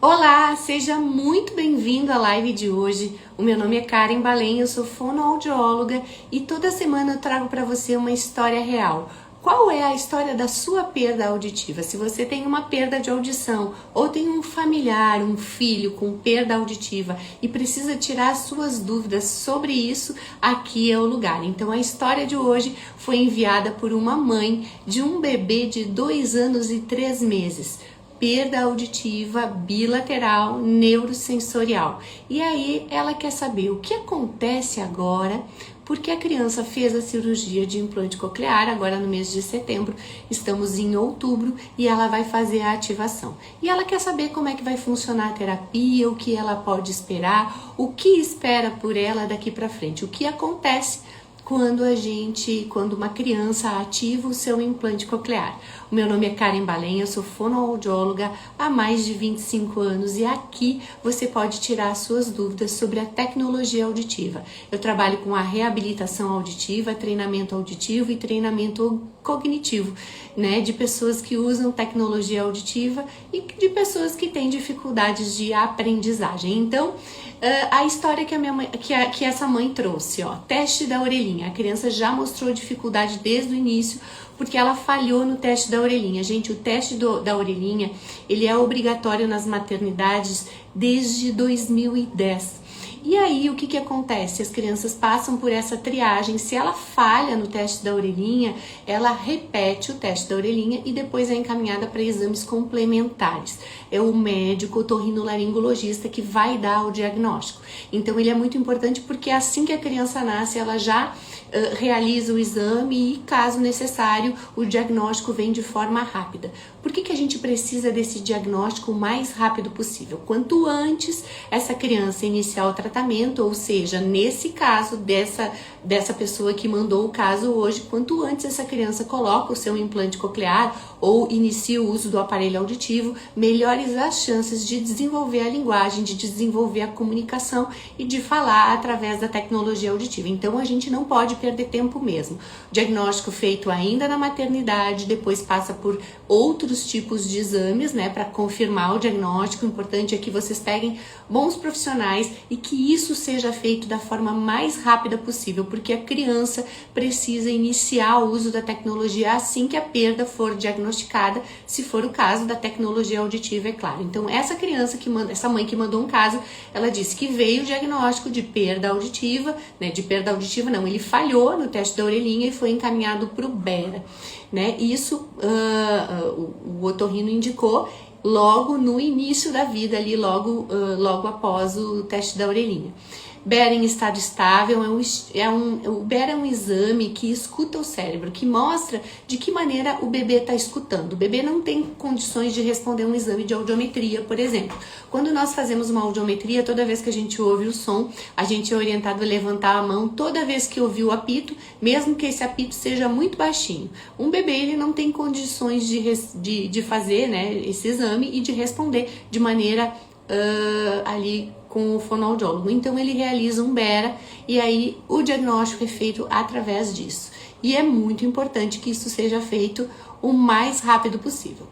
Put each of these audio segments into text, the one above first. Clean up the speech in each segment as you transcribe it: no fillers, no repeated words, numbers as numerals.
Olá, seja muito bem-vindo à live de hoje. O meu nome é Karen Balém, eu sou fonoaudióloga e toda semana eu trago para você uma história real. Qual é a história da sua perda auditiva? Se você tem uma perda de audição ou tem um familiar, um filho com perda auditiva e precisa tirar suas dúvidas sobre isso, aqui é o lugar. Então a história de hoje foi enviada por uma mãe de um bebê de 2 anos e 3 meses. Perda auditiva bilateral neurosensorial. E aí ela quer saber o que acontece agora, porque a criança fez a cirurgia de implante coclear agora no mês de setembro, estamos em outubro e ela vai fazer a ativação. E ela quer saber como é que vai funcionar a terapia, o que ela pode esperar, o que espera por ela daqui para frente, o que acontece quando uma criança ativa o seu implante coclear. O meu nome é Karen Balém, eu sou fonoaudióloga há mais de 25 anos e aqui você pode tirar suas dúvidas sobre a tecnologia auditiva. Eu trabalho com a reabilitação auditiva, treinamento auditivo e treinamento cognitivo, né, de pessoas que usam tecnologia auditiva e de pessoas que têm dificuldades de aprendizagem. Então, a história que essa mãe trouxe, ó, teste da orelhinha. A criança já mostrou dificuldade desde o início porque ela falhou no teste da orelhinha. Gente, o teste da orelhinha, ele é obrigatório nas maternidades desde 2010. E aí, o que acontece? As crianças passam por essa triagem. Se ela falha no teste da orelhinha, ela repete o teste da orelhinha e depois é encaminhada para exames complementares. É o médico otorrinolaringologista que vai dar o diagnóstico. Então, ele é muito importante porque assim que a criança nasce, ela já realiza o exame e, caso necessário, o diagnóstico vem de forma rápida. Por que a gente precisa desse diagnóstico o mais rápido possível? Quanto antes essa criança iniciar o tratamento, ou seja, nesse caso dessa pessoa que mandou o caso hoje, quanto antes essa criança coloca o seu implante coclear ou inicia o uso do aparelho auditivo, melhores as chances de desenvolver a linguagem, de desenvolver a comunicação e de falar através da tecnologia auditiva. Então a gente não pode perder tempo mesmo. Diagnóstico feito ainda na maternidade, depois passa por outros tipos de exames, né, para confirmar o diagnóstico. O importante é que vocês peguem bons profissionais e que isso seja feito da forma mais rápida possível, porque a criança precisa iniciar o uso da tecnologia assim que a perda for diagnosticada, se for o caso da tecnologia auditiva, é claro. Então essa mãe que mandou um caso, ela disse que veio o diagnóstico de perda auditiva, né, ele falhou no teste da orelhinha e foi encaminhado para o Bera, né? Isso o otorrino indicou logo no início da vida ali, logo após o teste da orelhinha. Bera em estado estável o Bera é um exame que escuta o cérebro, que mostra de que maneira o bebê está escutando. O bebê não tem condições de responder um exame de audiometria, por exemplo. Quando nós fazemos uma audiometria, toda vez que a gente ouve o som, a gente é orientado a levantar a mão toda vez que ouvir o apito, mesmo que esse apito seja muito baixinho. Um bebê, ele não tem condições de fazer, né, esse exame e de responder de maneira ali com o fonoaudiólogo. Então ele realiza um Bera e aí o diagnóstico é feito através disso. E é muito importante que isso seja feito o mais rápido possível.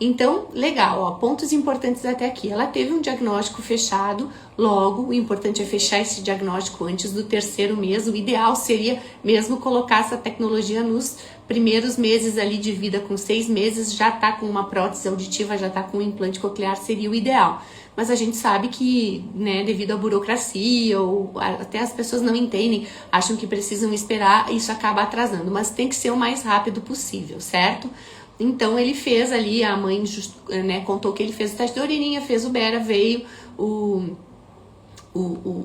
Então, legal, ó, pontos importantes até aqui. Ela teve um diagnóstico fechado logo, o importante é fechar esse diagnóstico antes do 3º mês. O ideal seria mesmo colocar essa tecnologia nos primeiros meses ali de vida, com 6 meses, já tá com uma prótese auditiva, já tá com um implante coclear, seria o ideal. Mas a gente sabe que, né, devido à burocracia ou até as pessoas não entendem, acham que precisam esperar, isso acaba atrasando, mas tem que ser o mais rápido possível, certo? Então ele fez ali, a mãe contou que ele fez o teste da orelhinha, fez o Bera, veio o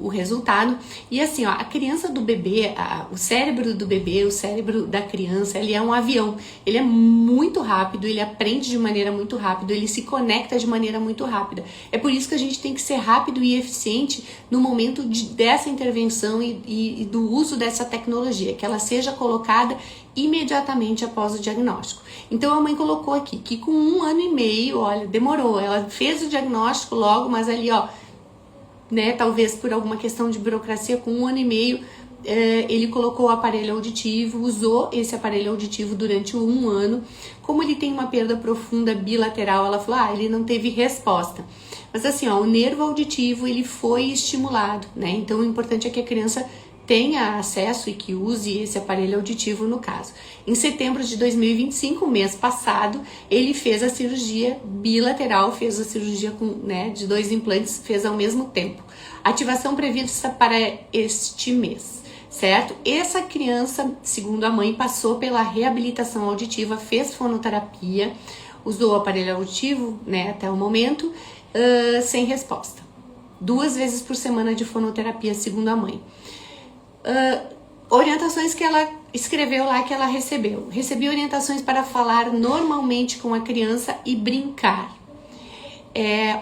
resultado. E assim, ó, a criança do bebê, o cérebro do bebê, o cérebro da criança, ele é um avião. Ele é muito rápido, ele aprende de maneira muito rápida, ele se conecta de maneira muito rápida. É por isso que a gente tem que ser rápido e eficiente no momento dessa intervenção e do uso dessa tecnologia, que ela seja colocada imediatamente após o diagnóstico. Então a mãe colocou aqui que com 1 ano e meio, olha, demorou, ela fez o diagnóstico logo, mas ali, ó, né, talvez por alguma questão de burocracia, com 1 ano e meio ele colocou o aparelho auditivo, usou esse aparelho auditivo durante 1 ano. Como ele tem uma perda profunda bilateral, ela falou, ele não teve resposta. Mas assim, o nervo auditivo, ele foi estimulado, né? Então, o importante é que a criança tenha acesso e que use esse aparelho auditivo no caso. Em setembro de 2025, mês passado, ele fez a cirurgia bilateral, fez a cirurgia de 2 implantes, fez ao mesmo tempo. Ativação prevista para este mês, certo? Essa criança, segundo a mãe, passou pela reabilitação auditiva, fez fonoterapia, usou o aparelho auditivo, né, até o momento, sem resposta. 2 vezes por semana de fonoterapia, segundo a mãe. Orientações que ela escreveu lá que ela recebeu. Recebi orientações para falar normalmente com a criança e brincar.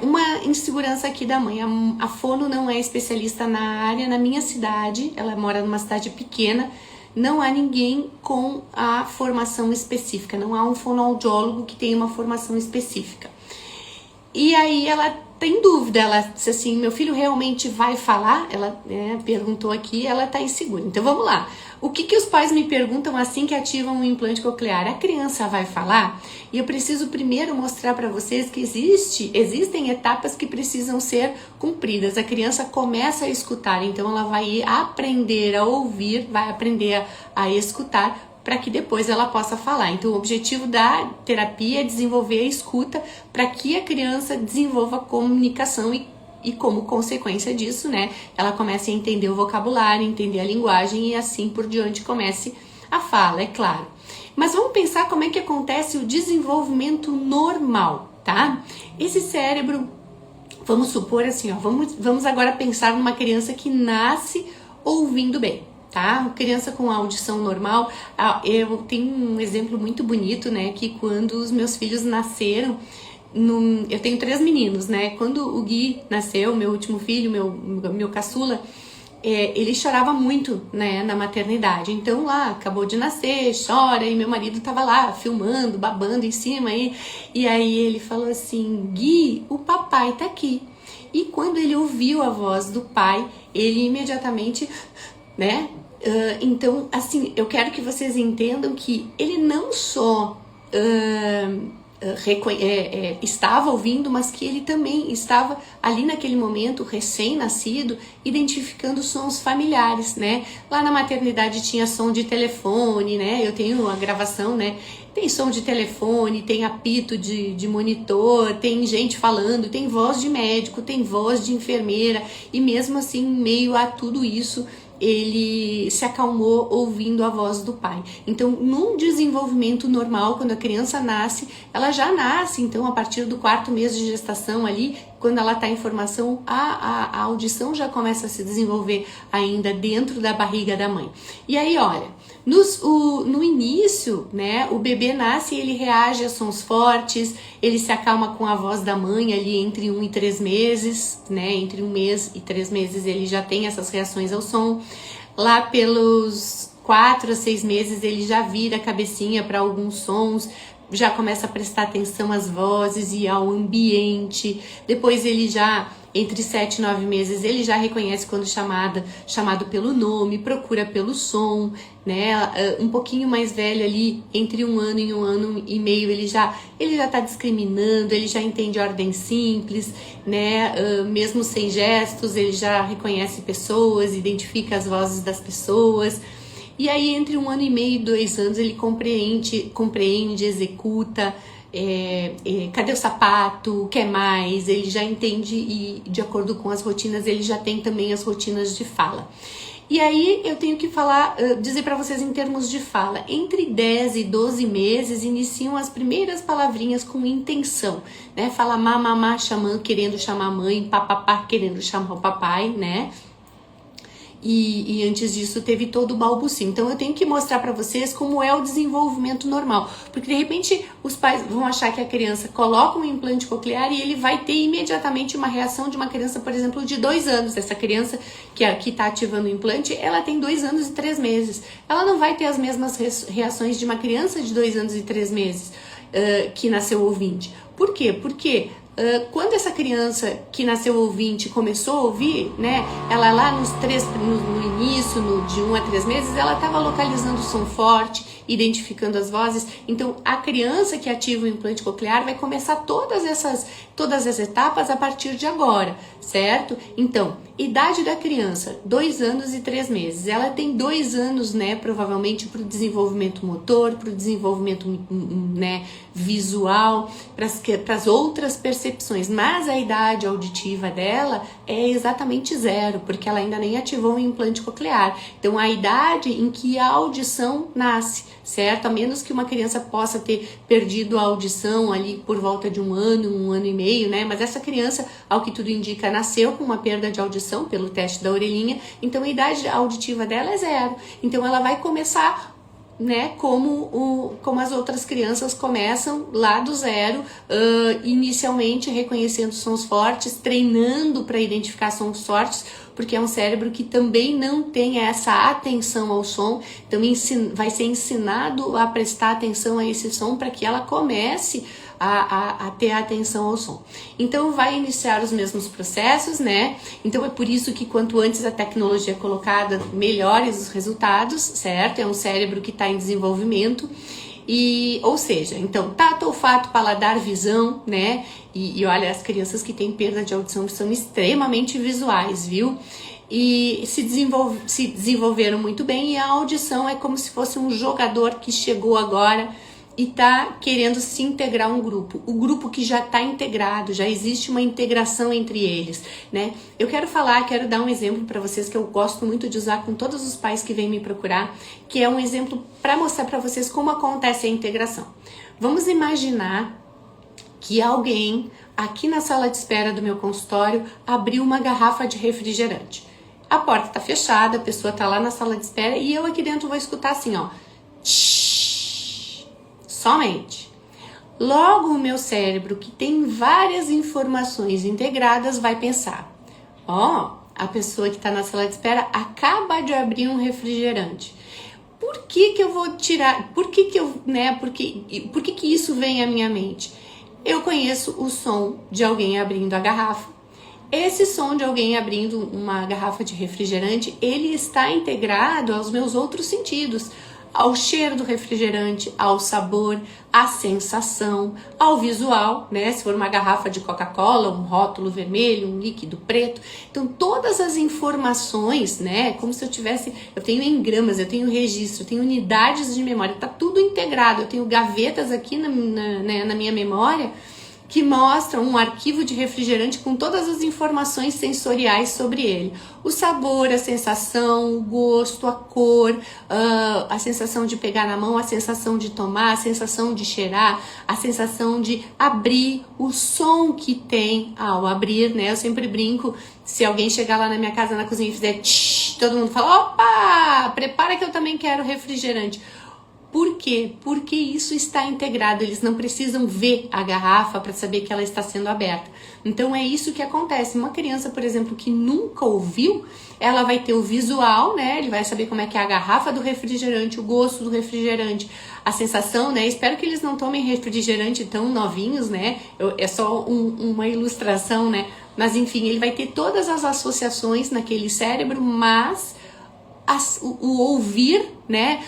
Uma insegurança aqui da mãe. A fono não é especialista na área. Na minha cidade, ela mora numa cidade pequena, não há ninguém com a formação específica. Não há um fonoaudiólogo que tenha uma formação específica. E aí ela tem dúvida, ela disse assim, meu filho realmente vai falar? Ela perguntou aqui, ela tá insegura. Então vamos lá. O que os pais me perguntam assim que ativam o implante coclear? A criança vai falar? E eu preciso primeiro mostrar para vocês que existem etapas que precisam ser cumpridas. A criança começa a escutar, então ela vai aprender a ouvir, vai aprender a escutar, para que depois ela possa falar. Então, o objetivo da terapia é desenvolver a escuta para que a criança desenvolva a comunicação e como consequência disso, né, ela comece a entender o vocabulário, entender a linguagem e assim por diante comece a fala, é claro. Mas vamos pensar como é que acontece o desenvolvimento normal, tá? Esse cérebro, vamos supor assim, vamos agora pensar numa criança que nasce ouvindo bem. Tá? Criança com audição normal, eu tenho um exemplo muito bonito, né, que quando os meus filhos nasceram, eu tenho 3 meninos, né, quando o Gui nasceu, meu último filho, meu caçula, ele chorava muito, né, na maternidade, então lá, acabou de nascer, chora, e meu marido tava lá, filmando, babando em cima, e aí ele falou assim, Gui, o papai tá aqui, e quando ele ouviu a voz do pai, ele imediatamente, né, então, assim, eu quero que vocês entendam que ele não só estava ouvindo, mas que ele também estava ali naquele momento, recém-nascido, identificando sons familiares, né? Lá na maternidade tinha som de telefone, né? Eu tenho a gravação, né? Tem som de telefone, tem apito de monitor, tem gente falando, tem voz de médico, tem voz de enfermeira, e mesmo assim, em meio a tudo isso, ele se acalmou ouvindo a voz do pai. Então, num desenvolvimento normal, quando a criança nasce, ela já nasce, então, a partir do 4º mês de gestação ali, quando ela está em formação, a audição já começa a se desenvolver ainda dentro da barriga da mãe. E aí, olha, no início, né, o bebê nasce e ele reage a sons fortes, ele se acalma com a voz da mãe ali entre 1 e 3 meses, né, entre 1 mês e 3 meses ele já tem essas reações ao som. Lá pelos 4 a 6 meses ele já vira a cabecinha para alguns sons, já começa a prestar atenção às vozes e ao ambiente. Depois ele já, entre 7 e 9 meses, ele já reconhece quando chamado pelo nome, procura pelo som, né? Um pouquinho mais velho ali, entre 1 ano e 1 ano e meio, ele já tá discriminando, ele já entende ordem simples, né? Mesmo sem gestos, ele já reconhece pessoas, identifica as vozes das pessoas. E aí, entre 1 ano e meio e 2 anos, ele compreende, executa, cadê o sapato, quer mais, ele já entende e, de acordo com as rotinas, ele já tem também as rotinas de fala. E aí, eu tenho que dizer para vocês em termos de fala, entre 10 e 12 meses, iniciam as primeiras palavrinhas com intenção, né? Fala mamá, chamando, querendo chamar a mãe, papapá, querendo chamar o papai, né? E antes disso teve todo o balbucio. Então eu tenho que mostrar para vocês como é o desenvolvimento normal, porque de repente os pais vão achar que a criança coloca um implante coclear e ele vai ter imediatamente uma reação de uma criança, por exemplo, de 2 anos. Essa criança que está ativando o implante, ela tem 2 anos e 3 meses. Ela não vai ter as mesmas reações de uma criança de 2 anos e 3 meses que nasceu ouvinte. Por quê? Porque Quando essa criança que nasceu ouvinte começou a ouvir, né, ela lá no início, de 1 a 3 meses, ela estava localizando o som forte, identificando as vozes. Então, a criança que ativa o implante coclear vai começar todas as etapas a partir de agora, certo? Então, idade da criança, 2 anos e 3 meses. Ela tem 2 anos, né, provavelmente para o desenvolvimento motor, para o desenvolvimento, né, visual, para as outras percepções. Mas a idade auditiva dela é exatamente 0, porque ela ainda nem ativou o implante coclear. Então, a idade em que a audição nasce, certo? A menos que uma criança possa ter perdido a audição ali por volta de 1 ano e meio, né? Mas essa criança, ao que tudo indica, nasceu com uma perda de audição pelo teste da orelhinha, então a idade auditiva dela é 0. Então ela vai começar, né, como as outras crianças começam lá do 0, inicialmente reconhecendo sons fortes, treinando para identificar sons fortes, porque é um cérebro que também não tem essa atenção ao som, então vai ser ensinado a prestar atenção a esse som para que ela comece a ter atenção ao som. Então vai iniciar os mesmos processos, né? Então é por isso que quanto antes a tecnologia é colocada, melhores os resultados, certo? É um cérebro que está em desenvolvimento. Ou seja, então, tato, olfato, paladar, visão, né? E olha, as crianças que têm perda de audição são extremamente visuais, viu? E se desenvolveram muito bem, e a audição é como se fosse um jogador que chegou agora e tá querendo se integrar a um grupo. O grupo que já está integrado, já existe uma integração entre eles, né? Eu quero dar um exemplo para vocês que eu gosto muito de usar com todos os pais que vêm me procurar, que é um exemplo para mostrar para vocês como acontece a integração. Vamos imaginar que alguém aqui na sala de espera do meu consultório abriu uma garrafa de refrigerante. A porta tá fechada, a pessoa tá lá na sala de espera e eu aqui dentro vou escutar assim, ó. Somente. Logo o meu cérebro, que tem várias informações integradas, vai pensar: a pessoa que está na sala de espera acaba de abrir um refrigerante. Por que eu vou tirar? Por que isso vem à minha mente? Eu conheço o som de alguém abrindo a garrafa. Esse som de alguém abrindo uma garrafa de refrigerante, ele está integrado aos meus outros sentidos, ao cheiro do refrigerante, ao sabor, à sensação, ao visual, né? Se for uma garrafa de Coca-Cola, um rótulo vermelho, um líquido preto. Então, todas as informações, né? Como se eu tenho engramas, eu tenho registro, eu tenho unidades de memória, tá tudo integrado. Eu tenho gavetas aqui na minha memória que mostram um arquivo de refrigerante com todas as informações sensoriais sobre ele. O sabor, a sensação, o gosto, a cor, a sensação de pegar na mão, a sensação de tomar, a sensação de cheirar, a sensação de abrir, o som que tem ao abrir, né? Eu sempre brinco, se alguém chegar lá na minha casa, na cozinha e fizer tsh, todo mundo fala: opa, prepara que eu também quero refrigerante. Por quê? Porque isso está integrado, eles não precisam ver a garrafa para saber que ela está sendo aberta. Então é isso que acontece. Uma criança, por exemplo, que nunca ouviu, ela vai ter o visual, né? Ele vai saber como é que é a garrafa do refrigerante, o gosto do refrigerante, a sensação, né? Espero que eles não tomem refrigerante tão novinhos, né? É só uma ilustração, né? Mas enfim, ele vai ter todas as associações naquele cérebro, mas o ouvir, né?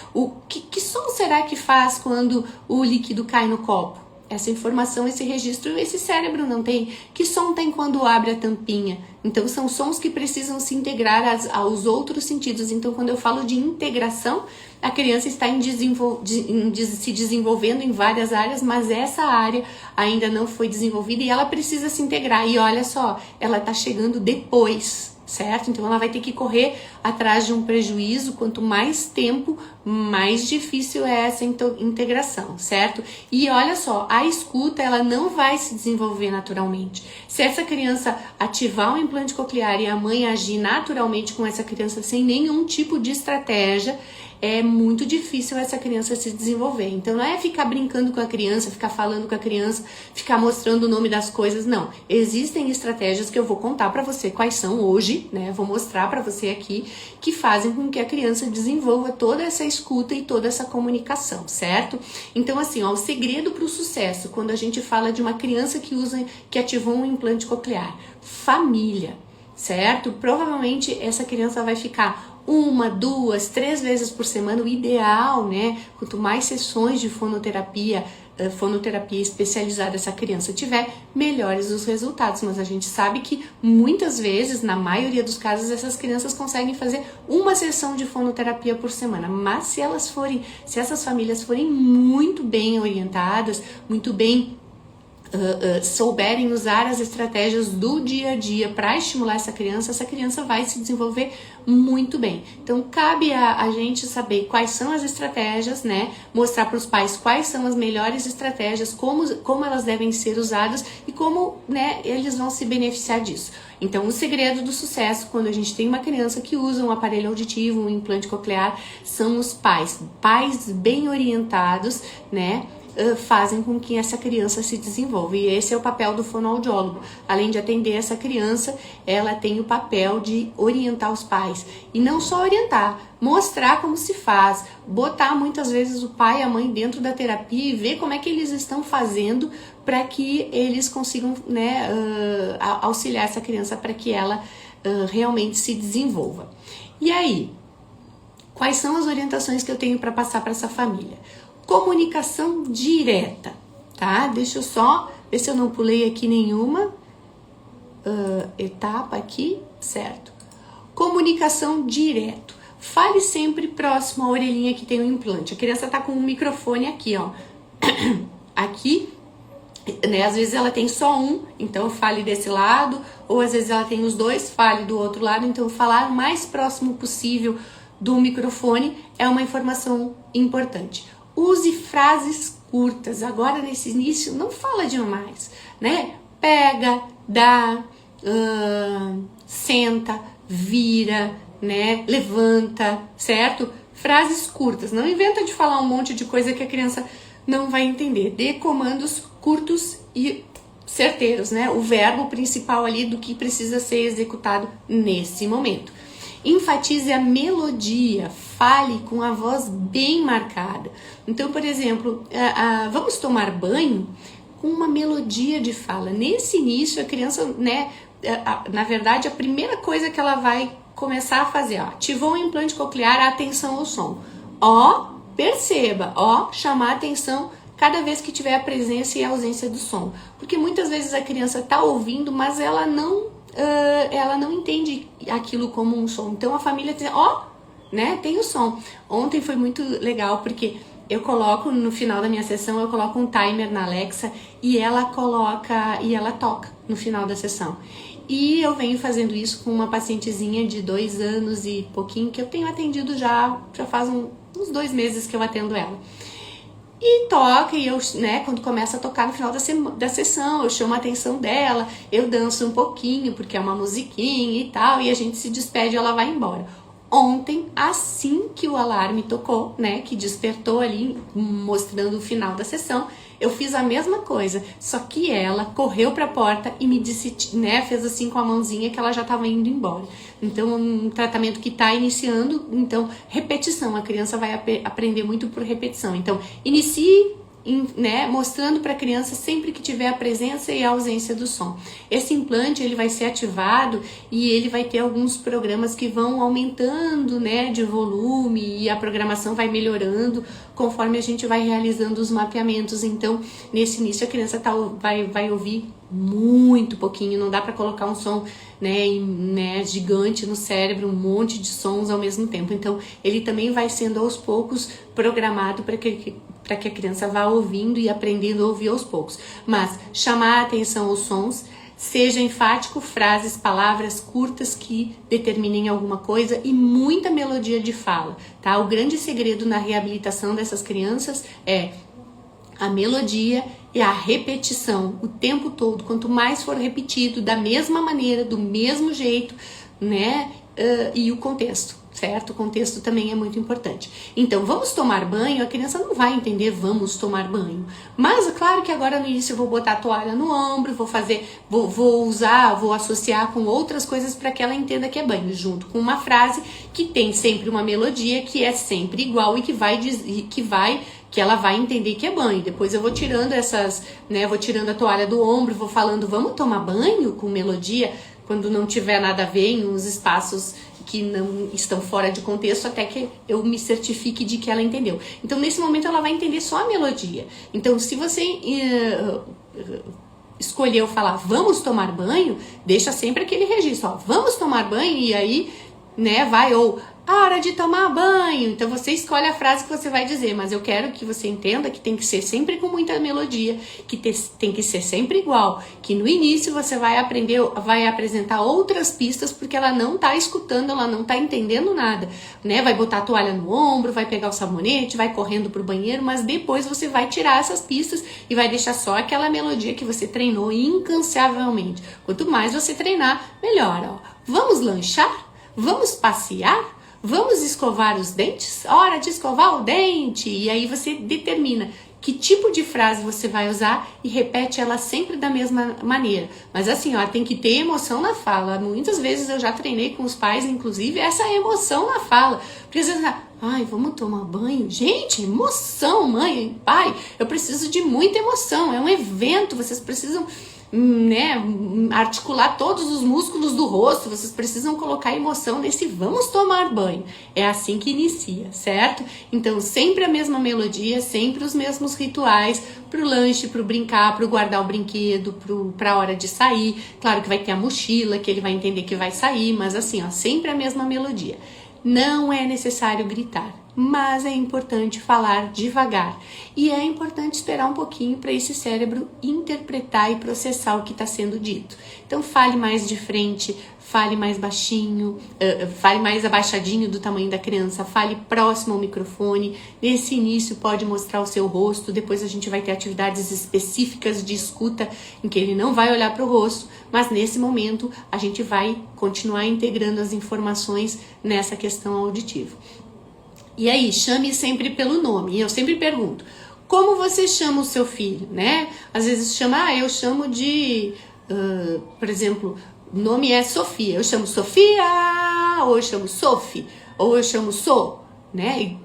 Que som será que faz quando o líquido cai no copo? Essa informação, esse registro, esse cérebro não tem. Que som tem quando abre a tampinha? Então, são sons que precisam se integrar aos outros sentidos. Então, quando eu falo de integração, a criança está se desenvolvendo em várias áreas, mas essa área ainda não foi desenvolvida e ela precisa se integrar. E olha só, ela está chegando depois, certo? Então ela vai ter que correr atrás de um prejuízo. Quanto mais tempo, mais difícil é essa integração, certo? E olha só, a escuta, ela não vai se desenvolver naturalmente. Se essa criança ativar o implante coclear e a mãe agir naturalmente com essa criança sem nenhum tipo de estratégia, é muito difícil essa criança se desenvolver. Então não é ficar brincando com a criança, ficar falando com a criança, ficar mostrando o nome das coisas, não. Existem estratégias que eu vou contar pra você quais são hoje, né? Vou mostrar pra você aqui, que fazem com que a criança desenvolva toda essa escuta e toda essa comunicação, certo? Então, assim, ó, o segredo para o sucesso, quando a gente fala de uma criança que ativou um implante coclear, família, certo? Provavelmente essa criança vai ficar 1, 2, 3 vezes por semana, o ideal, né? Quanto mais sessões de fonoterapia especializada essa criança tiver, melhores os resultados. Mas a gente sabe que muitas vezes, na maioria dos casos, essas crianças conseguem fazer uma sessão de fonoterapia por semana. Mas se essas famílias forem muito bem orientadas, muito bem souberem usar as estratégias do dia a dia para estimular essa criança vai se desenvolver muito bem. Então cabe a gente saber quais são as estratégias, né? Mostrar para os pais quais são as melhores estratégias, como elas devem ser usadas e como, né, eles vão se beneficiar disso. Então o segredo do sucesso, quando a gente tem uma criança que usa um aparelho auditivo, um implante coclear, são os pais bem orientados, né? Fazem com que essa criança se desenvolva. E esse é o papel do fonoaudiólogo. Além de atender essa criança, ela tem o papel de orientar os pais. E não só orientar, mostrar como se faz, botar muitas vezes o pai e a mãe dentro da terapia e ver como é que eles estão fazendo para que eles consigam, né, auxiliar essa criança para que ela realmente se desenvolva. E aí, quais são as orientações que eu tenho para passar para essa família? Comunicação direta, tá? Deixa eu só ver se eu não pulei aqui nenhuma etapa aqui, certo? Comunicação direto. Fale sempre próximo à orelhinha que tem o implante. A criança tá com um microfone aqui, ó. Aqui, né? Às vezes ela tem só um, então fale desse lado, ou às vezes ela tem os dois, fale do outro lado. Então falar o mais próximo possível do microfone é uma informação importante. Use frases curtas. Agora, nesse início, não fala demais, né? Pega, dá, senta, vira, né? Levanta, certo? Frases curtas. Não inventa de falar um monte de coisa que a criança não vai entender. Dê comandos curtos e certeiros, né? O verbo principal ali do que precisa ser executado nesse momento. Enfatize a melodia, fale com a voz bem marcada. Então, por exemplo, vamos tomar banho com uma melodia de fala. Nesse início, a criança, né, na verdade, a primeira coisa que ela vai começar a fazer, ó, ativou o implante coclear, atenção ao som. Ó, perceba, ó, chamar a atenção cada vez que tiver a presença e a ausência do som. Porque muitas vezes a criança tá ouvindo, mas ela não entende aquilo como um som. Então a família diz, ó, né, tem o som. Ontem foi muito legal porque eu coloco no final da minha sessão, eu coloco um timer na Alexa e ela toca no final da sessão. E eu venho fazendo isso com uma pacientezinha de 2 anos e pouquinho, que eu tenho atendido já faz uns 2 meses que eu atendo ela. E toca, e eu, né, quando começa a tocar no final da sessão, eu chamo a atenção dela, eu danço um pouquinho, porque é uma musiquinha e tal, e a gente se despede e ela vai embora. Ontem, assim que o alarme tocou, né, que despertou ali, mostrando o final da sessão, eu fiz a mesma coisa, só que ela correu para a porta e me disse, né, fez assim com a mãozinha que ela já estava indo embora. Então, um tratamento que está iniciando, então, repetição, a criança vai aprender muito por repetição. Então, inicie, né, mostrando para a criança sempre que tiver a presença e a ausência do som. Esse implante ele vai ser ativado e ele vai ter alguns programas que vão aumentando, né, de volume, e a programação vai melhorando conforme a gente vai realizando os mapeamentos. Então, nesse início a criança vai ouvir muito pouquinho, não dá para colocar um som, né, gigante no cérebro, um monte de sons ao mesmo tempo. Então, ele também vai sendo aos poucos programado para que a criança vá ouvindo e aprendendo a ouvir aos poucos. Mas chamar a atenção aos sons, seja enfático, frases, palavras curtas que determinem alguma coisa e muita melodia de fala, tá? O grande segredo na reabilitação dessas crianças é a melodia e a repetição o tempo todo. Quanto mais for repetido da mesma maneira, do mesmo jeito, né? E o contexto, certo? O contexto também é muito importante. Então, vamos tomar banho, a criança não vai entender vamos tomar banho. Mas, é claro que agora no início eu vou botar a toalha no ombro, vou associar com outras coisas para que ela entenda que é banho, junto com uma frase que tem sempre uma melodia que é sempre igual e que ela vai entender que é banho. Depois eu vou tirando vou tirando a toalha do ombro, vou falando vamos tomar banho com melodia, quando não tiver nada a ver em uns espaços que não estão fora de contexto, até que eu me certifique de que ela entendeu. Então, nesse momento, ela vai entender só a melodia. Então, se você escolheu falar vamos tomar banho, deixa sempre aquele registro, ó, vamos tomar banho, e aí, vai, ou hora de tomar banho. Então você escolhe a frase que você vai dizer, mas eu quero que você entenda que tem que ser sempre com muita melodia, que tem que ser sempre igual, que no início você vai apresentar outras pistas, porque ela não tá escutando, ela não tá entendendo nada, vai botar a toalha no ombro, vai pegar o sabonete, vai correndo pro banheiro, mas depois você vai tirar essas pistas e vai deixar só aquela melodia que você treinou incansavelmente. Quanto mais você treinar, melhor, ó. Vamos lanchar? Vamos passear? Vamos escovar os dentes? Hora de escovar o dente! E aí você determina que tipo de frase você vai usar e repete ela sempre da mesma maneira. Mas assim, ó, tem que ter emoção na fala. Muitas vezes eu já treinei com os pais, inclusive, essa emoção na fala. Porque às vezes, ai, vamos tomar banho? Gente, emoção, mãe, pai, eu preciso de muita emoção. É um evento, vocês precisam articular todos os músculos do rosto, vocês precisam colocar emoção nesse vamos tomar banho. É assim que inicia, certo? Então sempre a mesma melodia, sempre os mesmos rituais pro lanche, pro brincar, pro guardar o brinquedo, pra hora de sair. Claro que vai ter a mochila, que ele vai entender que vai sair, mas assim, ó, sempre a mesma melodia. Não é necessário gritar, mas é importante falar devagar e é importante esperar um pouquinho para esse cérebro interpretar e processar o que está sendo dito. Então fale mais de frente, fale mais baixinho, fale mais abaixadinho do tamanho da criança, fale próximo ao microfone. Nesse início pode mostrar o seu rosto, depois a gente vai ter atividades específicas de escuta em que ele não vai olhar para o rosto, mas nesse momento a gente vai continuar integrando as informações nessa questão auditiva. E aí, chame sempre pelo nome. E eu sempre pergunto, como você chama o seu filho, Às vezes chama, eu chamo de, por exemplo, o nome é Sofia. Eu chamo Sofia, ou eu chamo Sophie, ou eu chamo So,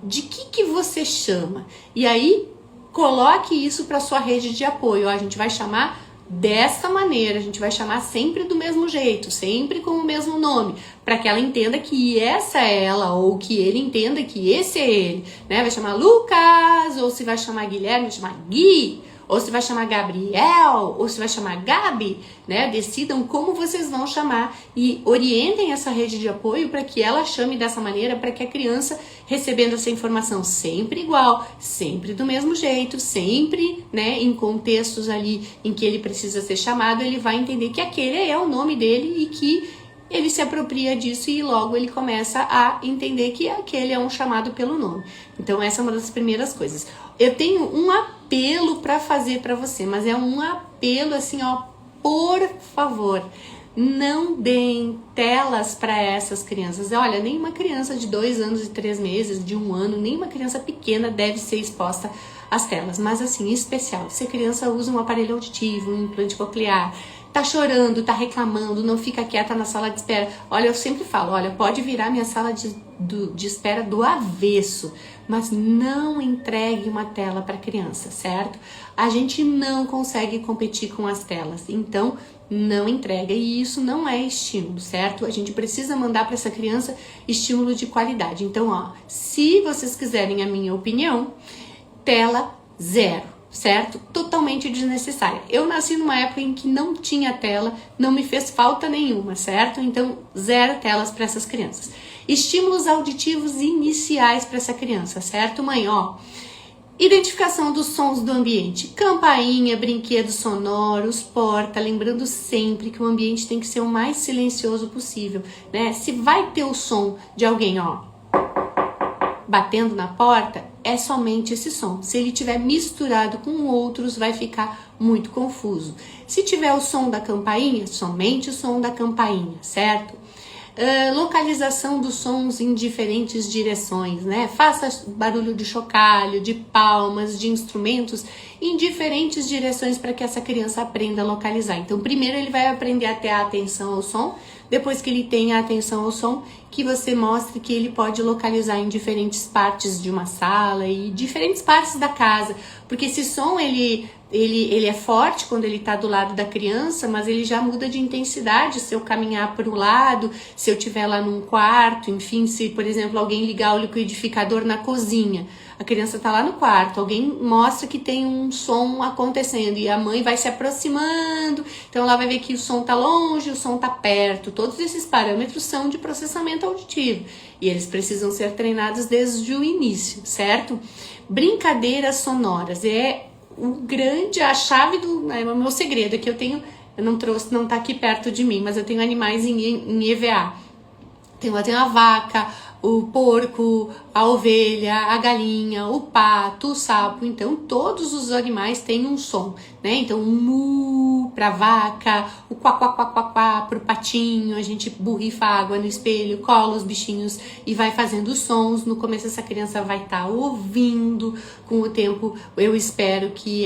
De que você chama? E aí, coloque isso para sua rede de apoio. A gente vai chamar dessa maneira, a gente vai chamar sempre do mesmo jeito, sempre com o mesmo nome, para que ela entenda que essa é ela, ou que ele entenda que esse é ele, Vai chamar Lucas, ou se vai chamar Guilherme, vai chamar Gui, ou se vai chamar Gabriel, ou se vai chamar Gabi, Decidam como vocês vão chamar e orientem essa rede de apoio para que ela chame dessa maneira, para que a criança, recebendo essa informação sempre igual, sempre do mesmo jeito, sempre, em contextos ali em que ele precisa ser chamado, ele vai entender que aquele é o nome dele e que ele se apropria disso e logo ele começa a entender que aquele é um chamado pelo nome. Então essa é uma das primeiras coisas. Eu tenho um apelo para fazer para você, mas é um apelo assim, ó, por favor, não deem telas para essas crianças. Olha, nenhuma criança de 2 anos e 3 meses, de 1 ano, nenhuma criança pequena deve ser exposta às telas, mas assim, em especial, se a criança usa um aparelho auditivo, um implante coclear, tá chorando, tá reclamando, não fica quieta na sala de espera. Olha, eu sempre falo, pode virar minha sala de espera do avesso, mas não entregue uma tela para criança, certo? A gente não consegue competir com as telas, então não entrega, e isso não é estímulo, certo? A gente precisa mandar para essa criança estímulo de qualidade. Então, se vocês quiserem a minha opinião, tela 0. Certo? Totalmente desnecessária. Eu nasci numa época em que não tinha tela, não me fez falta nenhuma, certo? Então, 0 telas para essas crianças. Estímulos auditivos iniciais para essa criança, certo, mãe? Identificação dos sons do ambiente. Campainha, brinquedos sonoros, porta, lembrando sempre que o ambiente tem que ser o mais silencioso possível, Se vai ter o som de alguém, batendo na porta, é somente esse som. Se ele tiver misturado com outros, vai ficar muito confuso. Se tiver o som da campainha, somente o som da campainha, certo? Localização dos sons em diferentes direções, né? Faça barulho de chocalho, de palmas, de instrumentos em diferentes direções para que essa criança aprenda a localizar. Então, primeiro ele vai aprender a ter a atenção ao som, depois que ele tenha a atenção ao som, que você mostre que ele pode localizar em diferentes partes de uma sala e diferentes partes da casa, porque esse som ele é forte quando ele está do lado da criança, mas ele já muda de intensidade se eu caminhar para o lado, se eu estiver lá num quarto, enfim, se, por exemplo, alguém ligar o liquidificador na cozinha, a criança está lá no quarto, alguém mostra que tem um som acontecendo e a mãe vai se aproximando, então ela vai ver que o som está longe, o som está perto, todos esses parâmetros são de processamento auditivo e eles precisam ser treinados desde o início, certo? Brincadeiras sonoras a chave é o meu segredo, é que eu não trouxe, não tá aqui perto de mim, mas eu tenho animais em EVA. Eu tenho a vaca, o porco, a ovelha, a galinha, o pato, o sapo. Então todos os animais têm um som, né? Então um mu pra vaca, o quá quá quá quá quá pro patinho, a gente borrifa água no espelho, cola os bichinhos e vai fazendo sons. No começo essa criança vai estar ouvindo, com o tempo eu espero que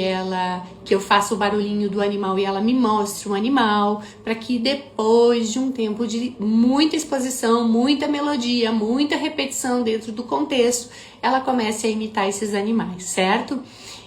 eu faça o barulhinho do animal e ela me mostre um animal, para que depois de um tempo de muita exposição, muita melodia, muita repetição dentro do contexto, ela comece a imitar esses animais, certo?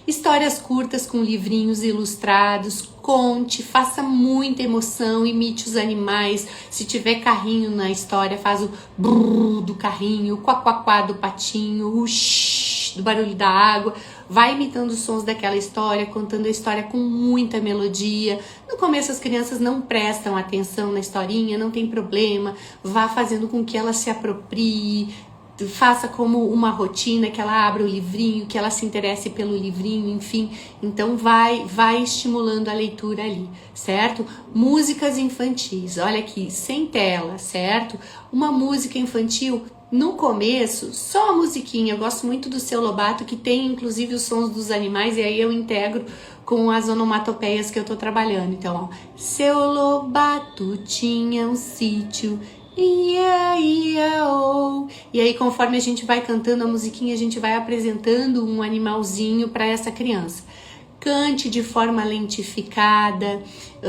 Histórias curtas com livrinhos ilustrados, conte, faça muita emoção, imite os animais. Se tiver carrinho na história, faz o brrr do carrinho, o quá quá quá do patinho, o shhh do barulho da água. Vai imitando os sons daquela história, contando a história com muita melodia. No começo as crianças não prestam atenção na historinha, não tem problema. Vá fazendo com que ela se aproprie, faça como uma rotina, que ela abra o livrinho, que ela se interesse pelo livrinho, enfim. Então vai estimulando a leitura ali, certo? Músicas infantis, olha aqui, sem tela, certo? Uma música infantil, no começo, só a musiquinha. Eu gosto muito do Seu Lobato, que tem inclusive os sons dos animais, e aí eu integro com as onomatopeias que eu tô trabalhando. Então, ó, Seu Lobato tinha um sítio, ia, ia, oh. E aí, conforme a gente vai cantando a musiquinha, a gente vai apresentando um animalzinho para essa criança. Cante de forma lentificada,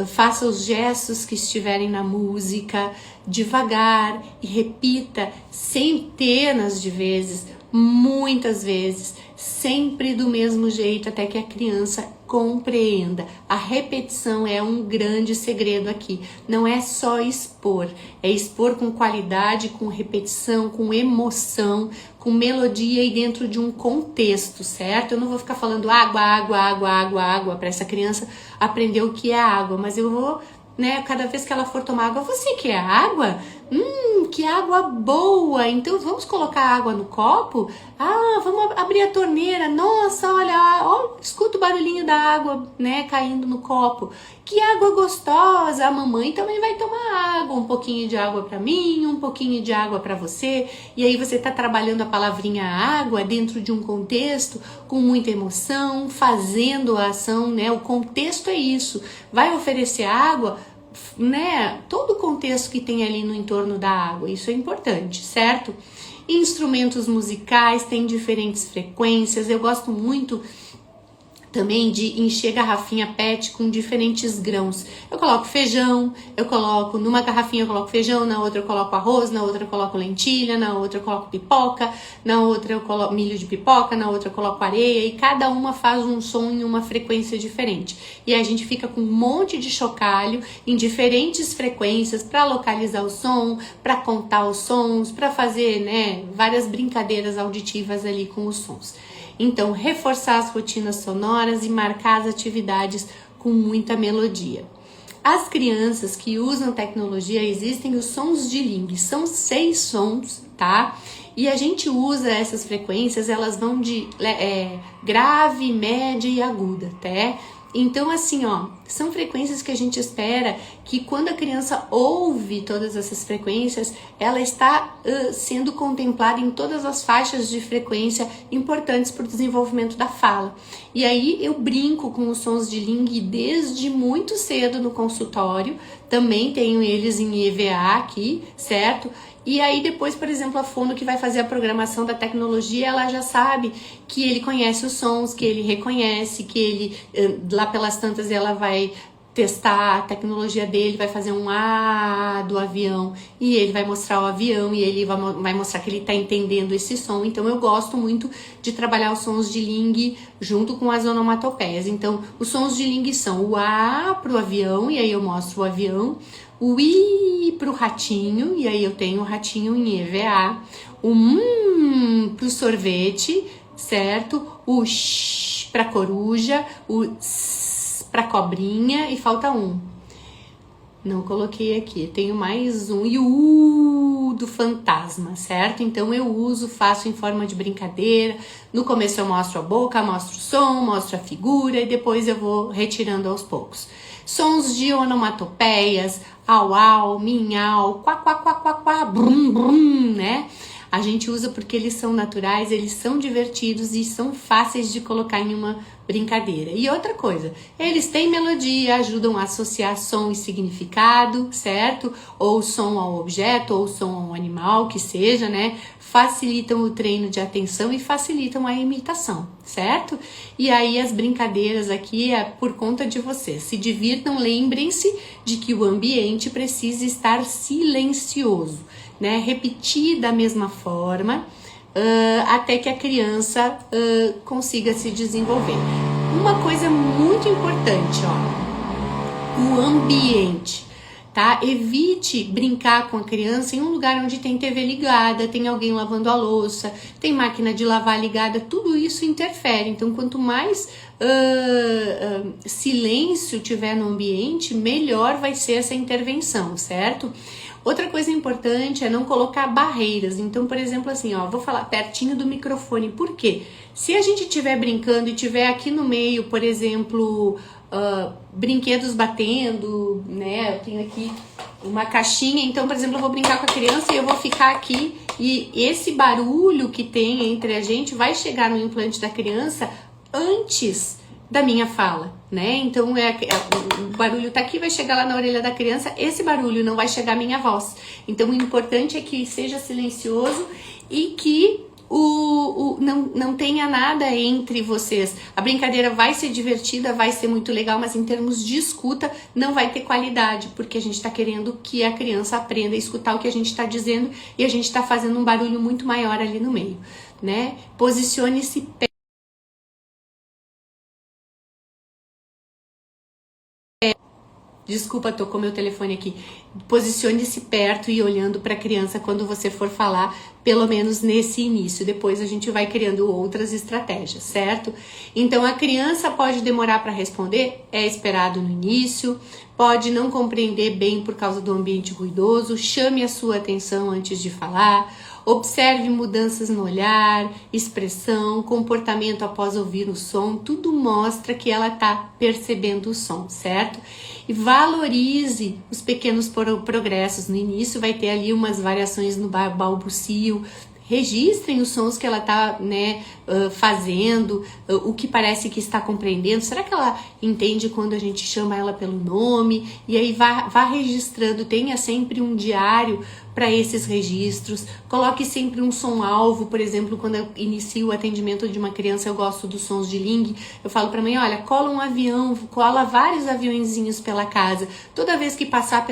faça os gestos que estiverem na música, devagar, e repita centenas de vezes, muitas vezes, sempre do mesmo jeito, até que a criança compreenda. A repetição é um grande segredo aqui. Não é só expor, é expor com qualidade, com repetição, com emoção, com melodia e dentro de um contexto, certo? Eu não vou ficar falando água, água, água, água, água para essa criança aprender o que é água, mas eu vou, né, cada vez que ela for tomar água, você quer água? Que água boa! Então vamos colocar água no copo? Ah, vamos abrir a torneira. Nossa, olha, ó, escuta o barulhinho da água, né, caindo no copo. Que água gostosa! A mamãe também vai tomar água. Um pouquinho de água para mim, um pouquinho de água para você. E aí você tá trabalhando a palavrinha água dentro de um contexto com muita emoção, fazendo a ação, né? O contexto é isso. Vai oferecer água, né, todo o contexto que tem ali no entorno da água, isso é importante, certo? Instrumentos musicais têm diferentes frequências, eu gosto muito também de encher garrafinha PET com diferentes grãos. Eu coloco feijão, numa garrafinha eu coloco feijão, na outra eu coloco arroz, na outra eu coloco lentilha, na outra eu coloco pipoca, na outra eu coloco milho de pipoca, na outra eu coloco areia, e cada uma faz um som em uma frequência diferente. E a gente fica com um monte de chocalho em diferentes frequências para localizar o som, para contar os sons, para fazer, né, várias brincadeiras auditivas ali com os sons. Então, reforçar as rotinas sonoras e marcar as atividades com muita melodia. As crianças que usam tecnologia, existem os sons de Ling, são 6 sons, tá? E a gente usa essas frequências, elas vão de grave, média e aguda, tá? Então, assim, ó, São frequências que a gente espera que quando a criança ouve todas essas frequências, ela está sendo contemplada em todas as faixas de frequência importantes para o desenvolvimento da fala. E aí eu brinco com os sons de Ling desde muito cedo no consultório, também tenho eles em EVA aqui, certo? E aí depois, por exemplo, a fono que vai fazer a programação da tecnologia, ela já sabe que ele conhece os sons, que ele reconhece, que ele, lá pelas tantas, ela vai testar a tecnologia dele, vai fazer um A do avião e ele vai mostrar o avião e ele vai mostrar que ele está entendendo esse som. Então eu gosto muito de trabalhar os sons de Ling junto com as onomatopeias. Então os sons de Ling são o A pro avião e aí eu mostro o avião, o I pro ratinho e aí eu tenho o ratinho em EVA, o pro sorvete, certo? O X pra coruja, o S para cobrinha e falta um. Não coloquei aqui, tenho mais um. E o U do fantasma, certo? Então eu faço em forma de brincadeira. No começo eu mostro a boca, mostro o som, mostro a figura e depois eu vou retirando aos poucos. Sons de onomatopeias, au au, minhau, quá quá quá quá quá, brum brum, né? A gente usa porque eles são naturais, eles são divertidos e são fáceis de colocar em uma brincadeira. E outra coisa, eles têm melodia, ajudam a associar som e significado, certo? Ou som ao objeto, ou som ao animal, que seja, né? Facilitam o treino de atenção e facilitam a imitação, certo? E aí as brincadeiras aqui é por conta de vocês. Se divirtam, lembrem-se de que o ambiente precisa estar silencioso, né? Repetir da mesma forma até que a criança consiga se desenvolver. Uma coisa muito importante, ó, o ambiente, tá? Evite brincar com a criança em um lugar onde tem TV ligada, tem alguém lavando a louça, tem máquina de lavar ligada, tudo isso interfere. Então, quanto mais silêncio tiver no ambiente, melhor vai ser essa intervenção, certo? Outra coisa importante é não colocar barreiras. Então, por exemplo, assim, ó, vou falar pertinho do microfone. Por quê? Se a gente estiver brincando e tiver aqui no meio, por exemplo, brinquedos batendo, né? Eu tenho aqui uma caixinha. Então, por exemplo, eu vou brincar com a criança e eu vou ficar aqui e esse barulho que tem entre a gente vai chegar no implante da criança antes da minha fala, né? Então o barulho tá aqui, vai chegar lá na orelha da criança, esse barulho não vai chegar à minha voz. Então o importante é que seja silencioso e que não tenha nada entre vocês. A brincadeira vai ser divertida, vai ser muito legal, mas em termos de escuta não vai ter qualidade, porque a gente tá querendo que a criança aprenda a escutar o que a gente tá dizendo e a gente tá fazendo um barulho muito maior ali no meio, né? Posicione-se Desculpa, tocou meu telefone aqui. Posicione-se perto e olhando para a criança quando você for falar, pelo menos nesse início. Depois a gente vai criando outras estratégias, certo? Então a criança pode demorar para responder, é esperado no início, pode não compreender bem por causa do ambiente ruidoso, chame a sua atenção antes de falar. Observe mudanças no olhar, expressão, comportamento após ouvir o som, tudo mostra que ela está percebendo o som, certo? E valorize os pequenos progressos. No início vai ter ali umas variações no balbucio. Registrem os sons que ela está, né, fazendo, o que parece que está compreendendo. Será que ela entende quando a gente chama ela pelo nome? E aí vá registrando, tenha sempre um diário para esses registros. Coloque sempre um som-alvo, por exemplo, quando eu inicio o atendimento de uma criança, eu gosto dos sons de Ling. Eu falo para a mãe, olha, cola um avião, cola vários aviãozinhos pela casa. Toda vez que passar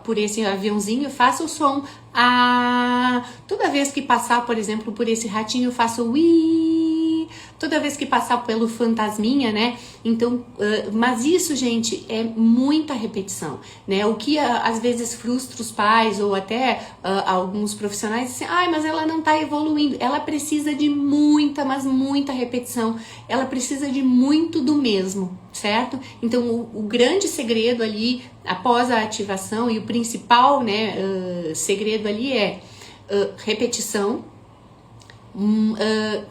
por esse aviãozinho, faça o som A. Toda vez que passar, por exemplo, por esse ratinho, faça o I. Toda vez que passar pelo fantasminha, né? Então, mas isso, gente, é muita repetição, né? O que às vezes frustra os pais ou até alguns profissionais, assim, mas ela não tá evoluindo. Ela precisa de muita, mas muita repetição. Ela precisa de muito do mesmo, certo? Então, o grande segredo ali, após a ativação, e o principal, né, segredo ali é repetição,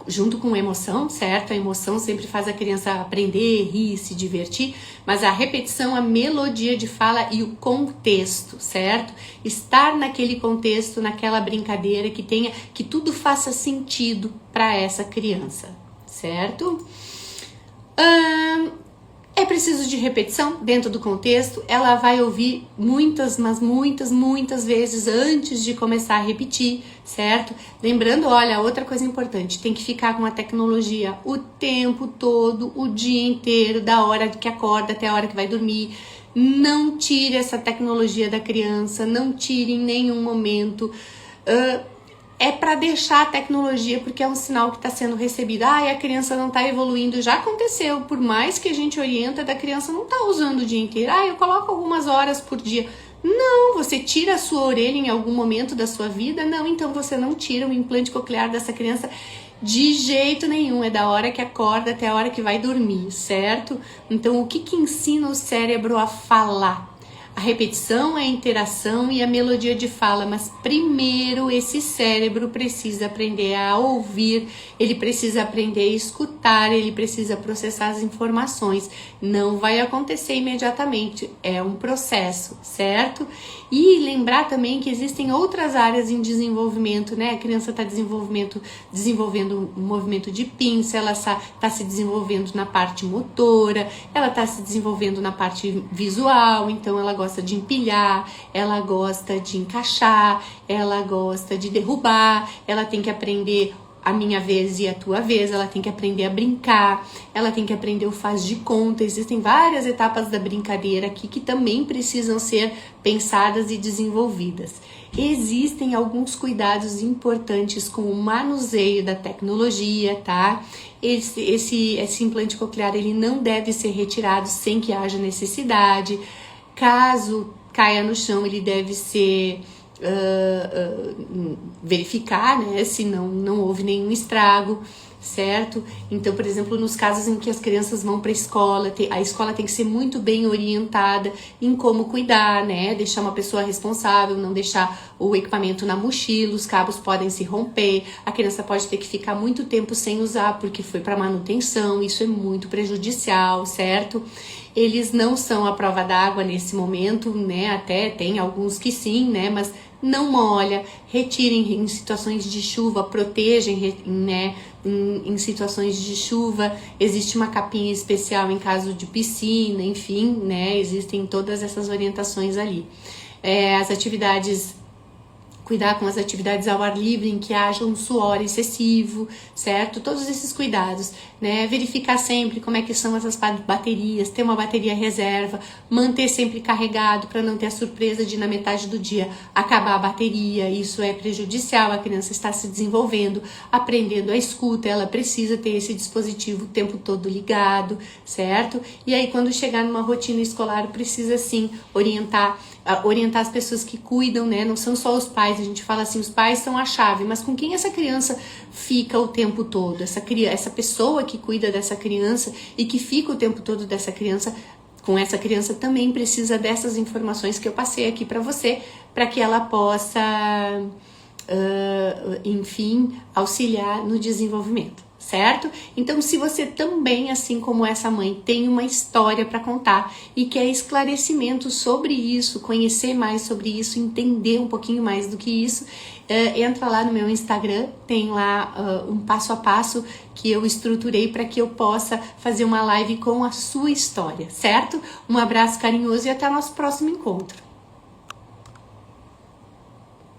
junto com emoção, certo? A emoção sempre faz a criança aprender, rir, se divertir, mas a repetição, a melodia de fala e o contexto, certo? Estar naquele contexto, naquela brincadeira que tudo faça sentido para essa criança, certo? É preciso de repetição dentro do contexto, ela vai ouvir muitas vezes antes de começar a repetir, certo? Lembrando, olha, outra coisa importante, tem que ficar com a tecnologia o tempo todo, o dia inteiro, da hora que acorda até a hora que vai dormir. Não tire essa tecnologia da criança, não tire em nenhum momento. É para deixar a tecnologia, porque é um sinal que está sendo recebido. A criança não está evoluindo. Já aconteceu, por mais que a gente orienta, da criança não está usando o dia inteiro. Eu coloco algumas horas por dia. Não, você tira a sua orelha em algum momento da sua vida? Não, então você não tira o implante coclear dessa criança de jeito nenhum. É da hora que acorda até a hora que vai dormir, certo? Então, o que ensina o cérebro a falar? A repetição, a interação e a melodia de fala, mas primeiro esse cérebro precisa aprender a ouvir, ele precisa aprender a escutar, ele precisa processar as informações. Não vai acontecer imediatamente, é um processo, certo? E lembrar também que existem outras áreas em desenvolvimento, né? A criança está desenvolvendo um movimento de pinça, ela está se desenvolvendo na parte motora, ela está se desenvolvendo na parte visual, então ela gosta de empilhar, ela gosta de encaixar, ela gosta de derrubar, ela tem que aprender a minha vez e a tua vez, ela tem que aprender a brincar, ela tem que aprender o faz de conta. Existem várias etapas da brincadeira aqui que também precisam ser pensadas e desenvolvidas. Existem alguns cuidados importantes com o manuseio da tecnologia, tá? Esse implante coclear, ele não deve ser retirado sem que haja necessidade. Caso caia no chão, ele deve ser verificar, né, se não houve nenhum estrago, certo? Então, por exemplo, nos casos em que as crianças vão para a escola tem que ser muito bem orientada em como cuidar, né? Deixar uma pessoa responsável, não deixar o equipamento na mochila, os cabos podem se romper, a criança pode ter que ficar muito tempo sem usar porque foi para manutenção, isso é muito prejudicial, certo? Eles não são a prova d'água nesse momento, né? Até tem alguns que sim, né? Mas não molha, retirem em situações de chuva, protegem, né? Em situações de chuva, existe uma capinha especial em caso de piscina, enfim, né? Existem todas essas orientações ali. Cuidar com as atividades ao ar livre em que haja um suor excessivo, certo? Todos esses cuidados, né? Verificar sempre como é que são essas baterias, ter uma bateria reserva, manter sempre carregado para não ter a surpresa de na metade do dia acabar a bateria. Isso é prejudicial, a criança está se desenvolvendo, aprendendo a escuta, ela precisa ter esse dispositivo o tempo todo ligado, certo? E aí quando chegar numa rotina escolar, precisa sim orientar as pessoas que cuidam, né? Não são só os pais, a gente fala assim, os pais são a chave, mas com quem essa criança fica o tempo todo? Essa pessoa que cuida dessa criança e que fica o tempo todo com essa criança também precisa dessas informações que eu passei aqui para você, para que ela possa, enfim, auxiliar no desenvolvimento. Certo? Então, se você também, assim como essa mãe, tem uma história para contar e quer esclarecimento sobre isso, conhecer mais sobre isso, entender um pouquinho mais do que isso, entra lá no meu Instagram, tem lá um passo a passo que eu estruturei para que eu possa fazer uma live com a sua história, certo? Um abraço carinhoso e até o nosso próximo encontro.